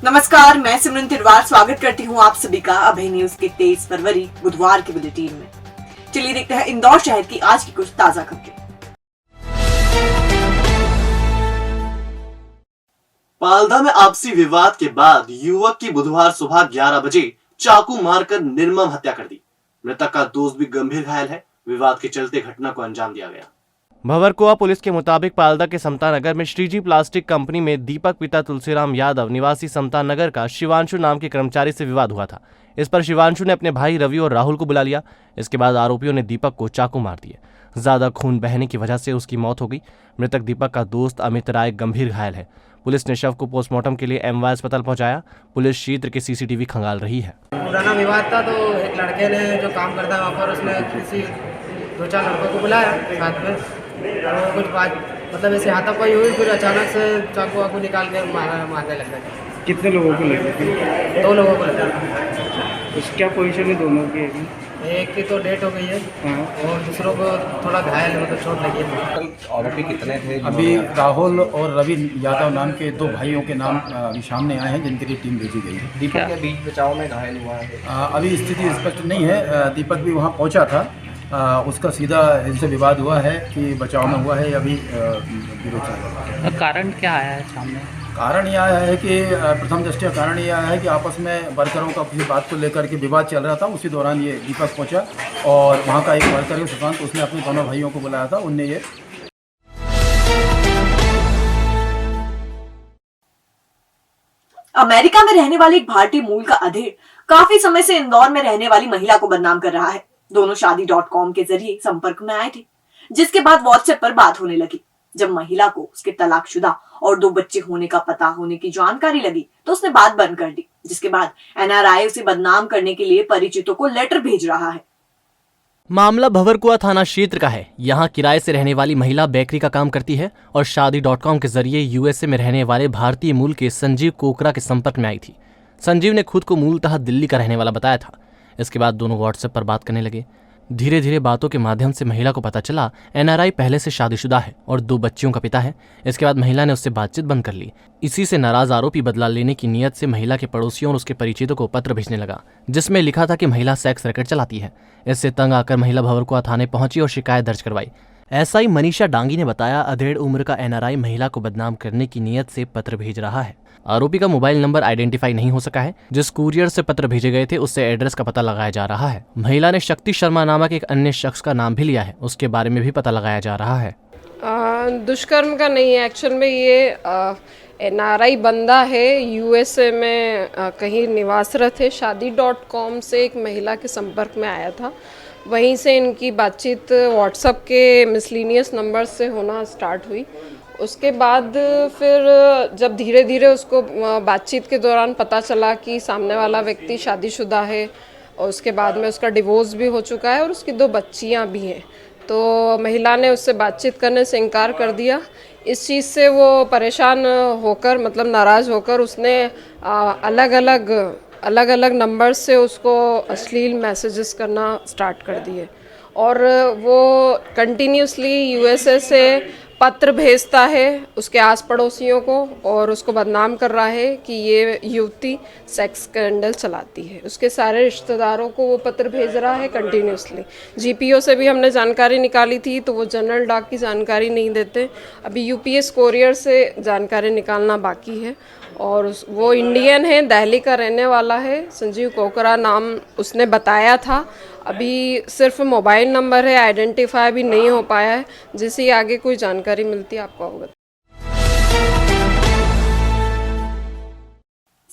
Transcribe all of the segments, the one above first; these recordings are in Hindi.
नमस्कार, मैं सिमरन तिरवार स्वागत करती हूँ आप सभी का अभय न्यूज के 23 फरवरी बुधवार के बुलेटिन में। चलिए देखते हैं इंदौर शहर की आज की कुछ ताजा खबरें। पालदा में आपसी विवाद के बाद युवक की बुधवार सुबह 11 बजे चाकू मारकर निर्मम हत्या कर दी। मृतक का दोस्त भी गंभीर घायल है। विवाद के चलते घटना को अंजाम दिया गया। भंवरकुआ पुलिस के मुताबिक पालदा के समता नगर में श्रीजी प्लास्टिक कंपनी में दीपक पिता तुलसीराम यादव निवासी समता नगर का शिवांशु नाम के कर्मचारी से विवाद हुआ था। इस पर शिवांशु ने अपने भाई रवि और राहुल को बुला लिया। इसके बाद आरोपियों ने दीपक को चाकू मार दिए। ज्यादा खून बहने की वजह से उसकी मौत हो गई। मृतक दीपक का दोस्त अमित राय गंभीर घायल है। पुलिस ने शव को पोस्टमार्टम के लिए MY अस्पताल पहुंचाया। पुलिस क्षेत्र के CCTV खंगाल रही है। पुराना विवाद था तो एक लड़के ने जो काम करता है वहाँ पर उसने किसी 2-4 लड़कों को बुलाया साथ में, और कुछ बात मतलब ऐसे हाथापाई हुई। फिर अचानक से चाकू वाकू निकाल के मारने लग गए। कितने लोगों को लगे थे? 2 लोगों को लगा। उस क्या पोजीशन है दोनों की? एक की तो डेथ हो गई है और दूसरों को थोड़ा घायल है, मतलब चोट लगी है। आरोपी कितने थे? अभी राहुल और रवि यादव नाम के 2 भाइयों के नाम अभी सामने आए हैं, जिनके लिए टीम भेजी गई है। दीपक के बीच बचाव में घायल हुआ है। अभी स्थिति स्पष्ट नहीं है। दीपक भी वहाँ पहुँचा था। उसका सीधा इनसे विवाद हुआ है कि बचाव में हुआ है, अभी विरोध चल रहा है। कारण क्या आया है सामने? कारण यह आया है कि प्रथम दृष्टया कारण यह आया है कि आपस में वर्करों का किसी बात को लेकर के विवाद चल रहा था। उसी दौरान ये दीपक पहुंचा और वहां का एक वर्कर है सुशांत, उसने अपने दोनों भाइयों को बुलाया था। उनने ये अमेरिका में रहने वाले एक भारतीय मूल का अधेड़ काफी समय से इंदौर में रहने वाली महिला को बदनाम कर रहा है। दोनों शादी.com के जरिए संपर्क में आए थे, जिसके बाद व्हाट्सएप पर बात होने लगी। जब महिला को उसके तलाकशुदा और 2 बच्चे होने का पता होने की जानकारी लगी तो उसने बात बंद कर दी। जिसके बाद NRI उसे बदनाम करने के लिए परिचितों को लेटर भेज रहा है। मामला भंवरकुआ थाना क्षेत्र का है। यहाँ किराए से रहने वाली महिला बेकरी का काम करती है और शादी.com के जरिए USA में रहने वाले भारतीय मूल के संजीव कोकरा के संपर्क में आई थी। संजीव ने खुद को मूलतः दिल्ली का रहने वाला बताया था। इसके बाद दोनों व्हाट्सएप पर बात करने लगे। धीरे धीरे बातों के माध्यम से महिला को पता चला NRI पहले से शादीशुदा है और 2 बच्चियों का पिता है। इसके बाद महिला ने उससे बातचीत बंद कर ली। इसी से नाराज आरोपी बदला लेने की नीयत से महिला के पड़ोसियों और उसके परिचितों को पत्र भेजने लगा, जिसमें लिखा था कि महिला सेक्स रैकेट चलाती है। इससे तंग आकर महिला भंवरकुआ थाने पहुंची और शिकायत दर्ज करवाई। SI मनीषा डांगी ने बताया, अधेड़ उम्र का NRI महिला को बदनाम करने की नीयत से पत्र भेज रहा है। आरोपी का मोबाइल नंबर आइडेंटिफाई नहीं हो सका है। जिस कुरियर से पत्र भेजे गए थे उससे एड्रेस का पता लगाया जा रहा है। महिला ने शक्ति शर्मा नामक एक अन्य शख्स का नाम भी लिया है, उसके बारे में भी पता लगाया जा रहा है। दुष्कर्म का नहीं है, एक्चुअल में ये NRI बंदा है, USA में कहीं निवासरत है। शादी.com से एक महिला के संपर्क में आया था। वहीं से इनकी बातचीत व्हाट्सएप के मिसलिनियस नंबर से होना स्टार्ट हुई। उसके बाद फिर जब धीरे धीरे उसको बातचीत के दौरान पता चला कि सामने वाला व्यक्ति शादीशुदा है और उसके बाद में उसका डिवोर्स भी हो चुका है और उसकी 2 बच्चियां भी हैं, तो महिला ने उससे बातचीत करने से इनकार कर दिया। इस चीज़ से वो परेशान होकर, मतलब नाराज़ होकर, उसने अलग अलग नंबर से उसको अश्लील मैसेजेस करना स्टार्ट कर दिए और वो कंटिन्यूसली USA से पत्र भेजता है उसके आस पड़ोसियों को और उसको बदनाम कर रहा है कि ये युवती सेक्स स्कैंडल चलाती है। उसके सारे रिश्तेदारों को वो पत्र भेज रहा है कंटिन्यूसली। GPO से भी हमने जानकारी निकाली थी तो वो जनरल डाक की जानकारी नहीं देते। अभी UPS कोरियर से जानकारी निकालना बाकी है और वो इंडियन है, दिल्ली का रहने वाला है। संजीव कोकरा नाम उसने बताया था। अभी सिर्फ मोबाइल नंबर है, आइडेंटिफाई भी नहीं हो पाया है। जैसे आगे कोई जानकारी मिलती है आपको अवगत।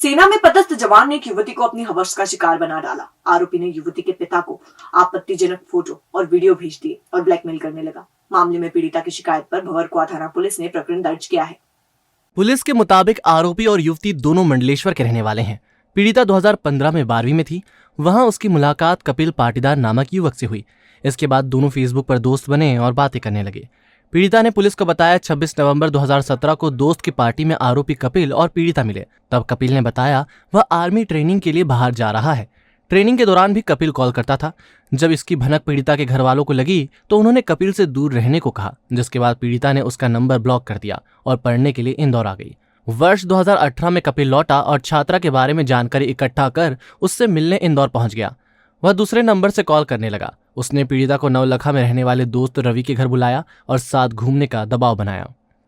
सेना में पदस्थ जवान ने एक युवती को अपनी हवस का शिकार बना डाला। आरोपी ने युवती के पिता को आपत्तिजनक फोटो और वीडियो भेज दिए और ब्लैकमेल करने लगा। मामले में पीड़िता की शिकायत पर भंवरकुआ थाना पुलिस ने प्रकरण दर्ज किया है। पुलिस के मुताबिक आरोपी और युवती दोनों मंडलेश्वर के रहने वाले हैं। पीड़िता 2015 में 12वीं में थी। वहां उसकी मुलाकात कपिल पाटीदार नामक युवक से हुई। इसके बाद दोनों फेसबुक पर दोस्त बने और बातें करने लगे। पीड़िता ने पुलिस को बताया 26 नवंबर 2017 को दोस्त की पार्टी में आरोपी कपिल और पीड़िता मिले। तब कपिल ने बताया वह आर्मी ट्रेनिंग के लिए बाहर जा रहा है। ट्रेनिंग के दौरान भी कपिल कॉल करता था। जब इसकी भनक पीड़िता के घर वालों को लगी तो उन्होंने कपिल से दूर रहने को कहा, जिसके बाद पीड़िता ने उसका नंबर ब्लॉक कर दिया और पढ़ने के लिए इंदौर आ गई। वर्ष 2018 में कपिल लौटा और छात्रा के बारे में जानकारी इकट्ठा कर उससे मिलने इंदौर पहुंच गया। वह दूसरे नंबर से कॉल करने लगा। उसने पीड़िता को नवलखा में रहने वाले दोस्त रवि के घर बुलाया और साथ घूमने का दबाव बनाया।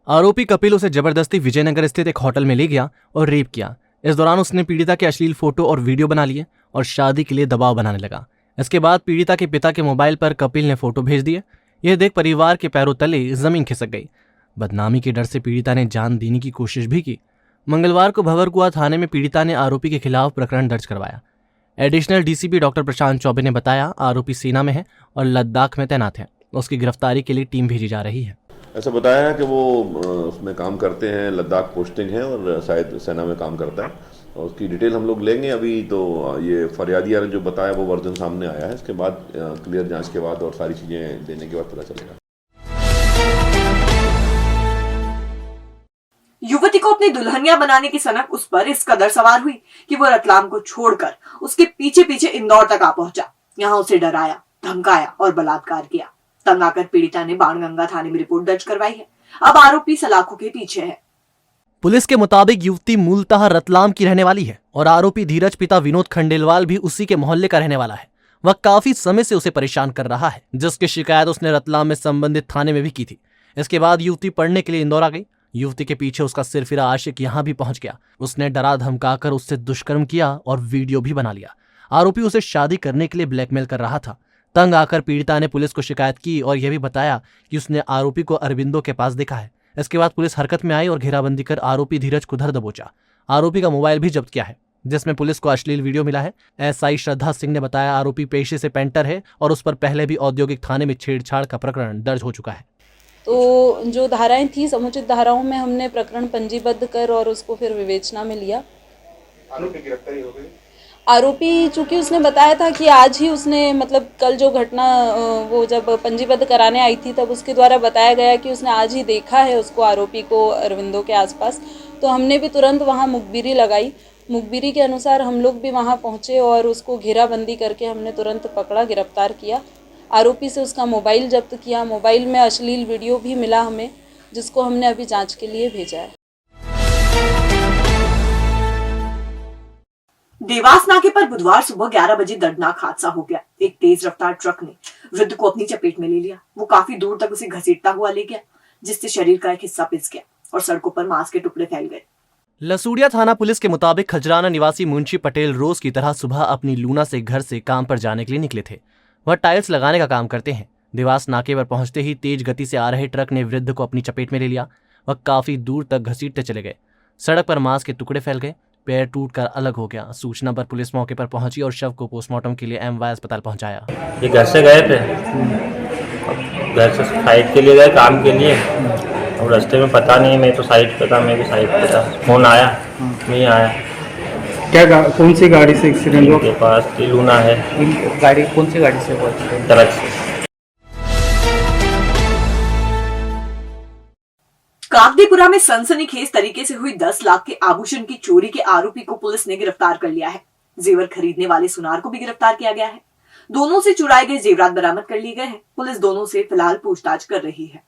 आरोपी कपिल उसे जबरदस्ती विजयनगर स्थित एक होटल में ले गया और रेप किया। इस दौरान उसने पीड़िता के अश्लील फोटो और वीडियो बना लिए और शादी के लिए दबाव बनाने लगा। इसके बाद पीड़िता के पिता के मोबाइल पर कपिल ने फोटो भेज दिए। यह देख परिवार के पैरों तले जमीन खिसक गई। बदनामी के डर से पीड़िता ने जान देने की कोशिश भी की। मंगलवार को भंवरकुआं थाने में पीड़िता ने आरोपी के खिलाफ प्रकरण दर्ज करवाया। एडिशनल डीसीपी डॉक्टर प्रशांत चौबे ने बताया, आरोपी सेना में है और लद्दाख में तैनात है। उसकी गिरफ्तारी के लिए टीम भेजी जा रही है। ऐसा बताया है कि वो उसमें काम करते हैं, लद्दाख पोस्टिंग है और शायद सेना में काम करता है। और उसकी डिटेल हम लोग लेंगे। अभी तो ये फरियादिया ने जो बताया वो वर्जन सामने आया है। इसके बाद क्लियर जांच के बाद और सारी चीजें देने के बाद पता चलेगा। युवती को अपनी दुल्हनिया बनाने की सनक उस पर इस कदर सवार हुई कि वो रतलाम को छोड़कर उसके पीछे पीछे इंदौर तक आ पहुंचा। यहाँ उसे डराया, धमकाया और बलात्कार किया। तंग आकर पीड़िता ने बाणगंगा थाने में रिपोर्ट दर्ज करवाई है। अब आरोपी सलाखों के पीछे है। पुलिस के मुताबिक युवती मूलतः रतलाम की रहने वाली है और आरोपी धीरज पिता विनोद खंडेलवाल भी उसी के मोहल्ले का रहने वाला है। वह काफी समय से उसे परेशान कर रहा है, जिसकी शिकायत उसने रतलाम में संबंधित थाने में भी की थी। इसके बाद युवती पढ़ने के लिए इंदौर आ गई। युवती के पीछे उसका सिरफिरा आशिक यहां भी पहुंच गया। उसने डरा धमकाकर उससे दुष्कर्म किया और वीडियो भी बना लिया। आरोपी उसे शादी करने के लिए ब्लैकमेल कर रहा था। तंग आकर पीड़िता ने पुलिस को शिकायत की और यह भी बताया कि उसने आरोपी को अरविंदो के पास देखा है। इसके बाद पुलिस हरकत में आई और घेराबंदी कर आरोपी धीरज को धर दबोचा। आरोपी का मोबाइल भी जब्त किया है, जिसमें पुलिस को अश्लील वीडियो मिला है। एसआई श्रद्धा सिंह ने बताया, आरोपी पेशे से पेंटर है और उस पर पहले भी औद्योगिक थाने में छेड़छाड़ का प्रकरण दर्ज हो चुका है। तो जो धाराएं थी, समुचित धाराओं में हमने प्रकरण पंजीबद्ध कर और उसको फिर विवेचना में लिया। आरोपी की गिरफ्तारी हो गई। आरोपी चूंकि उसने बताया था कि आज ही उसने मतलब कल जो घटना वो जब पंजीबद्ध कराने आई थी तब उसके द्वारा बताया गया कि उसने आज ही देखा है उसको, आरोपी को अरविंदो के आसपास। तो हमने भी तुरंत वहाँ मुखबिरी लगाई। मुखबिरी के अनुसार हम लोग भी वहाँ पहुँचे और उसको घेराबंदी करके हमने तुरंत पकड़ा, गिरफ्तार किया। आरोपी से उसका मोबाइल जब्त किया। मोबाइल में अश्लील वीडियो भी मिला हमें, जिसको हमने अभी जांच के लिए भेजा है। देवास नाके पर बुधवार सुबह 11 बजे दर्दनाक हादसा हो गया। एक तेज रफ्तार ट्रक ने वृद्ध को अपनी चपेट में ले लिया। वो काफी दूर तक उसे घसीटता हुआ ले गया, जिससे शरीर का एक हिस्सा पिस गया और सड़कों पर मांस के टुकड़े फैल गए। लसूड़िया थाना पुलिस के मुताबिक खजराना निवासी मुंशी पटेल रोज की तरह सुबह अपनी लूना से घर से काम पर जाने के लिए निकले थे। वह टाइल्स लगाने का काम करते हैं। देवास नाके पर पहुंचते ही तेज गति से आ रहे ट्रक ने वृद्ध को अपनी चपेट में ले लिया। वह काफी दूर तक घसीटते चले गए। सड़क पर मांस के टुकड़े फैल गए, पैर टूटकर अलग हो गया। सूचना पर पुलिस मौके पर पहुंची और शव को पोस्टमार्टम के लिए एमवाय अस्पताल पहुंचाया। ये घर से गए थे, घर से साइड के लिए गए काम के लिए और रास्ते में पता नहीं, मैं तो साइड पे था, मैं भी साइड पे था। फोन आया, नहीं आया। क्या कौन सी गाड़ी से एक्सीडेंट हुआ? के पास लूना है। गाड़ी कौन सी गाड़ी से हुआ एक्सीडेंट? ट्रक से। कागदीपुरा में सनसनीखेज तरीके से हुई 10 लाख के आभूषण की चोरी के आरोपी को पुलिस ने गिरफ्तार कर लिया है। जेवर खरीदने वाले सुनार को भी गिरफ्तार किया गया है। दोनों से चुराए गए जेवरात बरामद कर लिए गए हैं। पुलिस दोनों से फिलहाल पूछताछ कर रही है।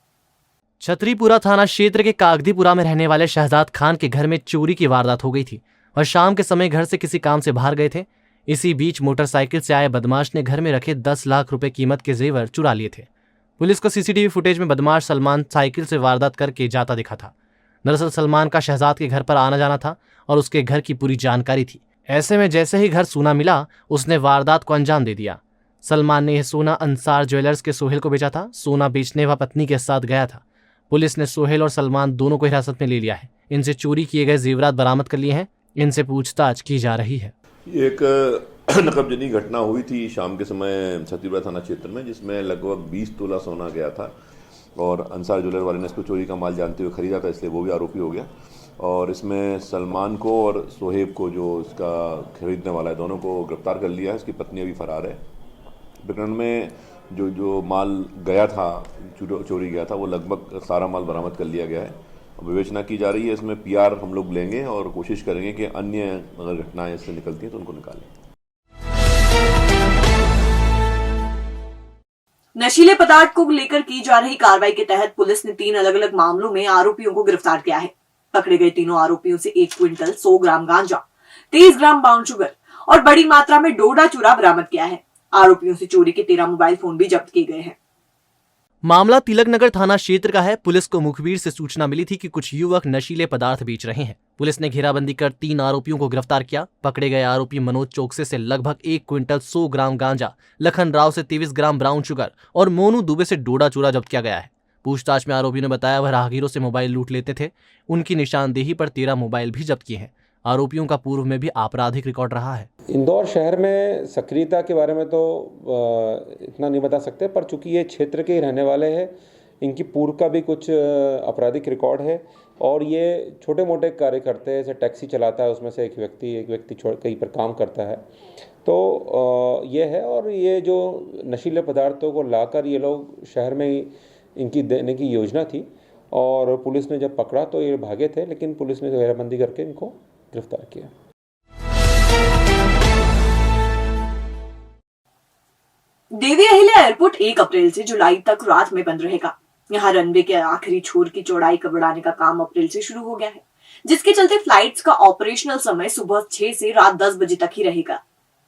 छतरीपुरा थाना क्षेत्र के कागदीपुरा में रहने वाले शहजाद खान के घर में चोरी की वारदात हो गई थी। वह शाम के समय घर से किसी काम से बाहर गए थे। इसी बीच मोटरसाइकिल से आए बदमाश ने घर में रखे 10 लाख रुपए कीमत के जेवर चुरा लिए थे। पुलिस को सीसीटीवी फुटेज में बदमाश सलमान साइकिल से वारदात करके जाता दिखा था। दरअसल सलमान का शहजाद के घर पर आना जाना था और उसके घर की पूरी जानकारी थी। ऐसे में जैसे ही घर सोना मिला, उसने वारदात को अंजाम दे दिया। सलमान ने यह सोना अंसार ज्वेलर्स के सोहेल को बेचा था। सोना बेचने वह पत्नी के साथ गया था। पुलिस ने सोहेल और सलमान दोनों को हिरासत में ले लिया है। इनसे चोरी किए गए जेवरात बरामद कर लिए हैं। इनसे पूछताछ की जा रही है। एक नकबजनी घटना हुई थी शाम के समय छतरीपुरा थाना क्षेत्र में, जिसमें लगभग 20 तोला सोना गया था और अंसार ज्वेलर वाले ने इसको चोरी का माल जानते हुए खरीदा था, इसलिए वो भी आरोपी हो गया। और इसमें सलमान को और सोहेब को, जो इसका खरीदने वाला है, दोनों को गिरफ्तार कर लिया है। इसकी पत्नी अभी फरार है। प्रकरण में जो माल गया था, चोरी गया था, वो लगभग सारा माल बरामद कर लिया गया है। विवेचना की जा रही है। इसमें पीआर हम लोग लेंगे और कोशिश करेंगे कि अन्य अगर घटनाएं इससे निकलती हैं तो उनको निकालें। नशीले पदार्थ को लेकर की जा रही कार्रवाई के तहत पुलिस ने 3 अलग अलग मामलों में आरोपियों को गिरफ्तार किया है। पकड़े गए तीनों आरोपियों से 1 क्विंटल 100 ग्राम गांजा, 23 ग्राम ब्राउन शुगर और बड़ी मात्रा में डोडा चूरा बरामद किया है। आरोपियों से चोरी के 13 मोबाइल फोन भी जब्त किए गए हैं। मामला तिलक नगर थाना क्षेत्र का है। पुलिस को मुखबिर से सूचना मिली थी कि कुछ युवक नशीले पदार्थ बेच रहे हैं। पुलिस ने घेराबंदी कर 3 आरोपियों को गिरफ्तार किया। पकड़े गए आरोपी मनोज चौकसे से लगभग 1 क्विंटल 100 ग्राम गांजा, लखन राव से 23 ग्राम ब्राउन शुगर और मोनू दुबे से डोडा चूरा जब्त किया गया है। पूछताछ में आरोपी ने बताया वह राहगीरों से मोबाइल लूट लेते थे। उनकी निशानदेही पर 13 मोबाइल भी जब्त किए हैं। आरोपियों का पूर्व में भी आपराधिक रिकॉर्ड रहा है। इंदौर शहर में सक्रियता के बारे में तो इतना नहीं बता सकते, पर चूंकि ये क्षेत्र के ही रहने वाले हैं, इनकी पूर्व का भी कुछ आपराधिक रिकॉर्ड है और ये छोटे मोटे कार्य करते हैं। जैसे टैक्सी चलाता है, उसमें से एक व्यक्ति कहीं पर काम करता है। तो ये है, और ये जो नशीले पदार्थों को लाकर ये लोग शहर में इनकी देने की योजना थी और पुलिस ने जब पकड़ा तो ये भागे थे, लेकिन पुलिस ने घेराबंदी करके इनको गिरफ्तार किया। देवी अहिल्या एयरपोर्ट 1 अप्रैल से जुलाई तक रात में बंद रहेगा। यहाँ रनवे के आखिरी छोर की चौड़ाई का बढ़ाने का काम अप्रैल से शुरू हो गया है, जिसके चलते फ्लाइट्स का ऑपरेशनल समय सुबह 6 से रात 10 बजे तक ही रहेगा।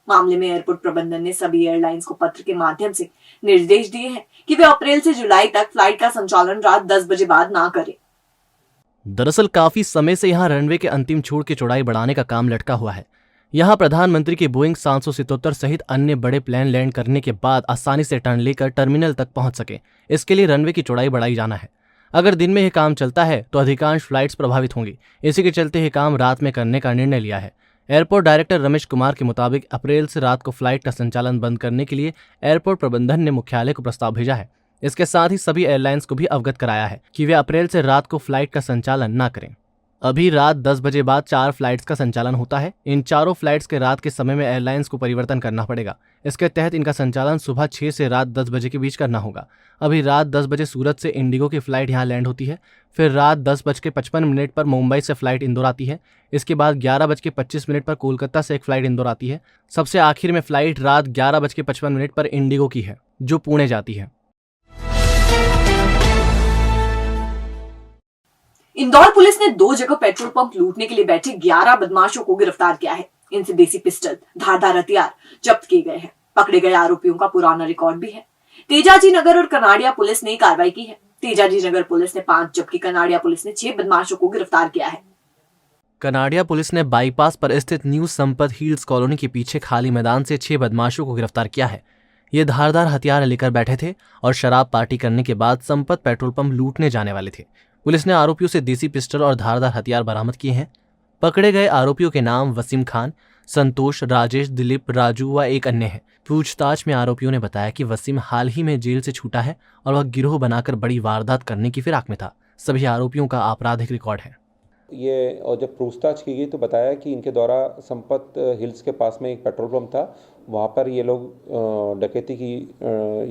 मामले में एयरपोर्ट प्रबंधन ने सभी एयरलाइंस को पत्र के माध्यम से निर्देश दिए हैं कि वे अप्रैल से जुलाई तक फ्लाइट का संचालन रात 10 बजे बाद ना करें। दरअसल काफी समय से यहाँ रनवे के अंतिम छोर की चौड़ाई बढ़ाने का काम लटका हुआ है। यहाँ प्रधानमंत्री के बोइंग 777 सहित अन्य बड़े प्लेन लैंड करने के बाद आसानी से टर्न लेकर टर्मिनल तक पहुंच सके, इसके लिए रनवे की चौड़ाई बढ़ाई जाना है। अगर दिन में यह काम चलता है तो अधिकांश फ्लाइट्स प्रभावित होंगी। इसी के चलते यह काम रात में करने का निर्णय लिया है। एयरपोर्ट डायरेक्टर रमेश कुमार के मुताबिक अप्रैल से रात को फ्लाइट का संचालन बंद करने के लिए एयरपोर्ट प्रबंधन ने मुख्यालय को प्रस्ताव भेजा है। इसके साथ ही सभी एयरलाइंस को भी अवगत कराया है कि वे अप्रैल से रात को फ्लाइट का संचालन न करें। अभी रात 10 बजे बाद 4 फ्लाइट्स का संचालन होता है। इन चारों फ्लाइट्स के रात के समय में एयरलाइंस को परिवर्तन करना पड़ेगा। इसके तहत इनका संचालन सुबह 6 से रात 10 बजे के बीच करना होगा। अभी रात 10 बजे सूरत से इंडिगो की फ्लाइट यहाँ लैंड होती है। फिर रात 10:55 पर मुंबई से फ्लाइट इंदौर आती है। इसके बाद 11:25 पर कोलकाता से एक फ्लाइट इंदौर आती है। सबसे आखिर में फ्लाइट रात 11:55 पर इंडिगो की है, जो पुणे जाती है। इंदौर पुलिस ने 2 जगह पेट्रोल पंप लूटने के लिए बैठे 11 बदमाशों को गिरफ्तार किया है। इनसे देसी पिस्टल, धारदार हथियार जब्त किए गए हैं। पकड़े गए आरोपियों का पुराना रिकॉर्ड भी है। तेजाजी नगर और कनाडिया पुलिस ने कार्रवाई की है। तेजाजी नगर पुलिस ने 5 जबकि कनाडिया पुलिस ने 6 बदमाशों को गिरफ्तार किया है। कनाडिया पुलिस ने बाईपास पर स्थित न्यू संपत हिल्स कॉलोनी के पीछे खाली मैदान से 6 बदमाशों को गिरफ्तार किया है। ये धारदार हथियार लेकर बैठे थे और शराब पार्टी करने के बाद संपत पेट्रोल पंप लूटने जाने वाले थे। पुलिस ने आरोपियों से देसी पिस्टल और धारदार हथियार बरामद किए हैं। पकड़े गए आरोपियों के नाम वसीम खान, संतोष, राजेश, दिलीप, राजू व एक अन्य है। पूछताछ में आरोपियों ने बताया कि वसीम हाल ही में जेल से छूटा है और वह गिरोह बनाकर बड़ी वारदात करने की फिराक में था। सभी आरोपियों का आपराधिक रिकॉर्ड है। ये और जब पूछताछ की गई तो बताया कि इनके द्वारा संपत हिल्स के पास में एक पेट्रोल पंप था, वहाँ पर ये लोग डकैती की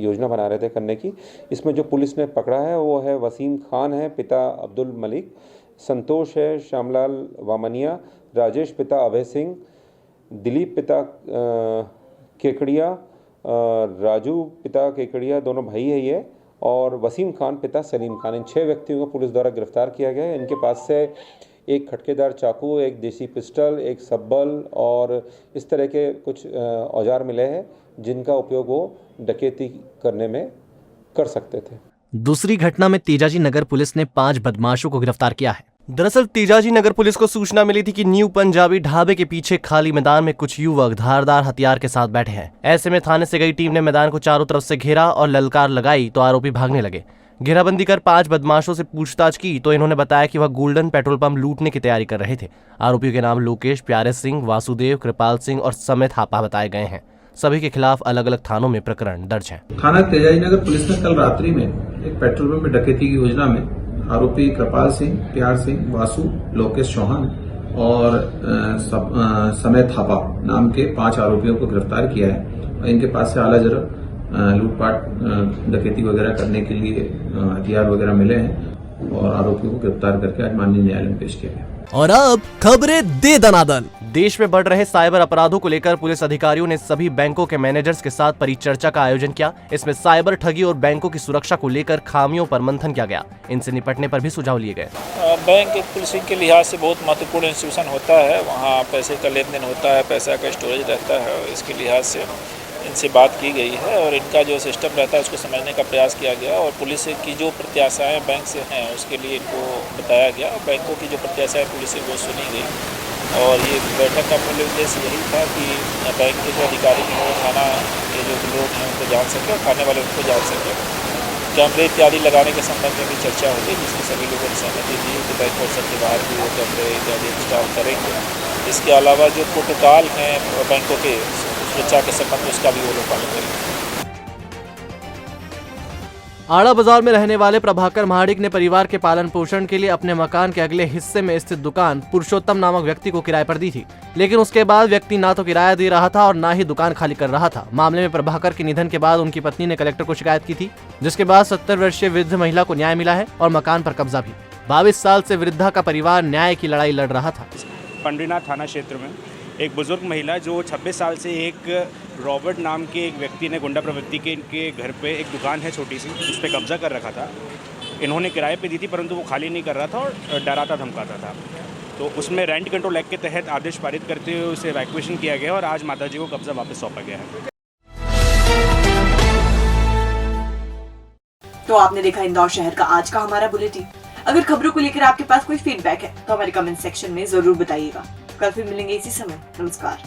योजना बना रहे थे करने की। इसमें जो पुलिस ने पकड़ा है वो है वसीम खान है, पिता अब्दुल मलिक, संतोष है श्यामलाल वामनिया, राजेश पिता अभय सिंह, दिलीप पिता केकड़िया, राजू पिता केकड़िया, दोनों भाई है ये, और वसीम खान पिता सलीम खान। इन 6 व्यक्तियों को पुलिस द्वारा गिरफ्तार किया गया है। इनके पास से एक खटकेदार चाकू, एक देसी पिस्टल, एक सब्बल और इस तरह के कुछ औजार मिले हैं जिनका उपयोग वो डकैती करने में कर सकते थे। दूसरी घटना में तेजाजी नगर पुलिस ने 5 बदमाशों को गिरफ्तार किया है। दरअसल तेजाजी नगर पुलिस को सूचना मिली थी कि न्यू पंजाबी ढाबे के पीछे खाली मैदान में कुछ युवक धारदार हथियार के साथ बैठे हैं। ऐसे में थाने से गई टीम ने मैदान को चारों तरफ से घेरा और ललकार लगाई तो आरोपी भागने लगे। घेराबंदी कर 5 बदमाशों से पूछताछ की तो इन्होंने बताया कि वह गोल्डन पेट्रोल पंप लूटने की तैयारी कर रहे थे। आरोपियों के नाम लोकेश, प्यारे सिंह, वासुदेव, कृपाल सिंह और समय थापा बताए गए हैं। सभी के खिलाफ अलग अलग थानों में प्रकरण दर्ज है। थाना तेजाजी नगर पुलिस ने कल रात्रि में एक पेट्रोल पंप में डकैती की योजना में आरोपी कृपाल सिंह, प्यार सिंह, वासु, लोकेश चौहान और समय थापा नाम के 5 आरोपियों को गिरफ्तार किया है। और इनके पास से आला जरब लूटपाट डकैती वगैरह करने के लिए हथियार वगैरह मिले हैं और आरोपियों को गिरफ्तार करके आज माननीय न्यायालय में पेश किया गया। और अब खबरें दे दनादन। देश में बढ़ रहे साइबर अपराधों को लेकर पुलिस अधिकारियों ने सभी बैंकों के मैनेजर्स के साथ परिचर्चा का आयोजन किया। इसमें साइबर ठगी और बैंकों की सुरक्षा को लेकर खामियों पर मंथन किया गया। इनसे निपटने पर भी सुझाव लिए गए। बैंक एक पुलिसिंग के लिहाज से बहुत महत्वपूर्ण इंस्टीट्यूशन होता है। वहाँ पैसे का लेन देन होता है, पैसा का स्टोरेज रहता है। इसके लिहाज से इनसे बात की गई है और इनका जो सिस्टम रहता है उसको समझने का प्रयास किया गया और पुलिस की जो प्रत्याशाएं बैंक से हैं उसके लिए इनको बताया गया। बैंकों की जो प्रत्याशाएं पुलिस से वो सुनी गई और ये बैठक का मूल उद्देश्य यही था कि बैंक के जो अधिकारी हैं वो थाना के जो लोग हैं उनको जान सकें और थाने वाले उनको जान सकें। कैमरे इत्यादि लगाने के संबंध में भी चर्चा होगी, जिसमें सभी लोगों ने सहमति दी कि बैंक परिसर के बाहर भी वो कैमरे इत्यादि इंस्टॉल करेंगे। इसके अलावा जो प्रोटोकॉल हैं बैंकों के सुरक्षा के संबंध में उसका भी वो लोग पालन करेंगे। आड़ा बाजार में रहने वाले प्रभाकर महाडिक ने परिवार के पालन पोषण के लिए अपने मकान के अगले हिस्से में स्थित दुकान पुरुषोत्तम नामक व्यक्ति को किराए पर दी थी, लेकिन उसके बाद व्यक्ति ना तो किराया दे रहा था और ना ही दुकान खाली कर रहा था। मामले में प्रभाकर के निधन के बाद उनकी पत्नी ने कलेक्टर को शिकायत की थी, जिसके बाद 70 वर्षीय वृद्ध महिला को न्याय मिला है और मकान पर कब्जा भी। 22 साल से वृद्धा का परिवार न्याय की लड़ाई लड़ रहा था। पंडरीनाथ थाना क्षेत्र में एक बुजुर्ग महिला जो 26 साल से एक रॉबर्ट नाम के एक व्यक्ति ने गुंडा प्रवृत्ति के इनके घर पे एक दुकान है छोटी सी, उस पर कब्जा कर रखा था। इन्होंने किराए पे दी थी परंतु वो खाली नहीं कर रहा था और डराता धमकाता था। तो उसमें रेंट कंट्रोल एक्ट के तहत आदेश पारित करते हुए उसे इवैक्यूएशन किया गया और आज माताजी को कब्जा वापस सौंपा गया है। तो आपने देखा इंदौर शहर का आज का हमारा बुलेटिन। अगर खबरों को लेकर आपके पास कोई फीडबैक है तो हमारे कमेंट सेक्शन में जरूर बताइएगा। कल फिर मिलेंगे इसी समय। नमस्कार।